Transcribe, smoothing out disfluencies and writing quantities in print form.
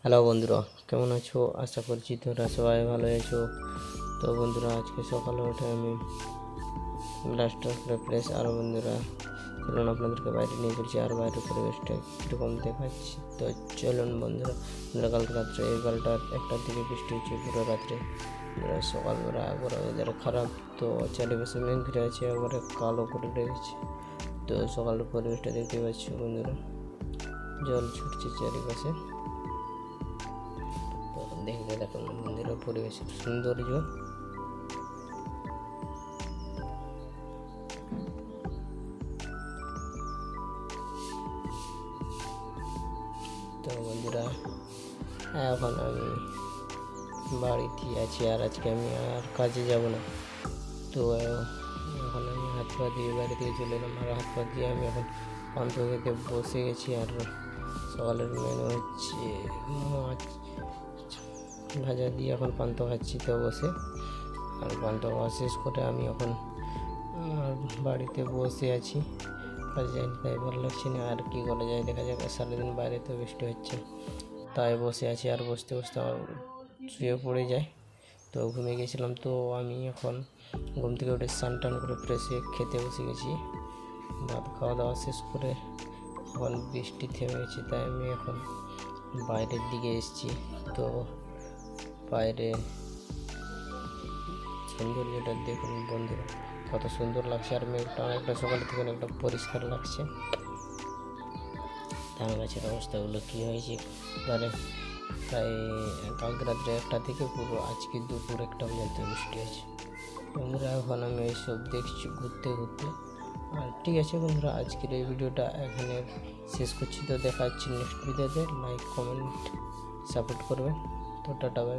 Hello বন্ধুরা, কেমন আছো? আশা করছি তোমরা সবাই ভালো আছো। তো বন্ধুরা, আজকে সকালে উঠে আমি ব্লাস্টার করে ফ্রেশ। আর বন্ধুরা, চলুন আপনাদেরকে বাইরে নিয়ে চলছি আর বাইরের পরিবেশটা কীরকম দেখাচ্ছি। তো চলুন বন্ধুরা, কালকে রাত্রে 11টার দিকে বৃষ্টি হচ্ছে পুরো রাত্রে। সকালবেলা একবারে ওয়েদার খারাপ, তো চারিপাশে মেঘ ঘিরে আছে, একবারে কালো করে রেখেছে। তো সকালের পরিবেশটা দেখতে পাচ্ছি বন্ধুরা, জল ছুটছে চারিপাশে। দেখতে দেখুন মন্দিরের পরিবেশের সৌন্দর্য। তো বন্ধুরা, এখন আমি বাড়িতে আছি আর আজকে আমি আর কাজে যাব না। তো এখন আমি হাত পা দিয়ে বাড়ি থেকে চলে এলাম, আর হাত পা দিয়ে আমি এখন পান্তা খেতে বসে গেছি। আর সকালের মেনু হচ্ছে মাছ ভাজা দিয়ে এখন পান্তা খাচ্ছি তো বসে। আর পান্তা খাওয়া শেষ করে আমি এখন বাড়িতে বসে আছি, কাজে যাইনি তাই ভালো লাগছে না। আর কী করা যায়, দেখা যাক। সারাদিন বাইরে তো বৃষ্টি হচ্ছে, তাই বসে আছি। আর বসতে বসতে আমার শুয়ে পড়ে যায়, তো ঘুমিয়ে গেছিলাম। তো আমি এখন ঘুম থেকে উঠে স্নান টান করে ফ্রেশ হয়ে খেতে বসে গেছি। ভাত খাওয়া দাওয়া শেষ করে এখন বৃষ্টি থেমে গেছে, তাই আমি এখন বাইরের দিকে এসেছি। তো বাইরে সৌন্দর্যটা দেখুন বন্ধুরা, কত সুন্দর লাগছে। আর মেঘটা অনেকটা সকাল থেকে অনেকটা পরিষ্কার লাগছে। ধান গাছের অবস্থাগুলো কী হয়েছে, প্রায় কালকে রাত্রে 1টা থেকে পুরো আজকে দুপুর 1টা পর্যন্ত বৃষ্টি হয়েছে বন্ধুরা। এখন আমি এইসব দেখছি ঘুরতে ঘুরতে। আর ঠিক আছে বন্ধুরা, আজকের এই ভিডিওটা এখানে শেষ করছি। তো দেখা হচ্ছে নেক্সট ভিডিওতে। লাইক, কমেন্ট, সাপোর্ট করবেন। তো টাটা, বাই।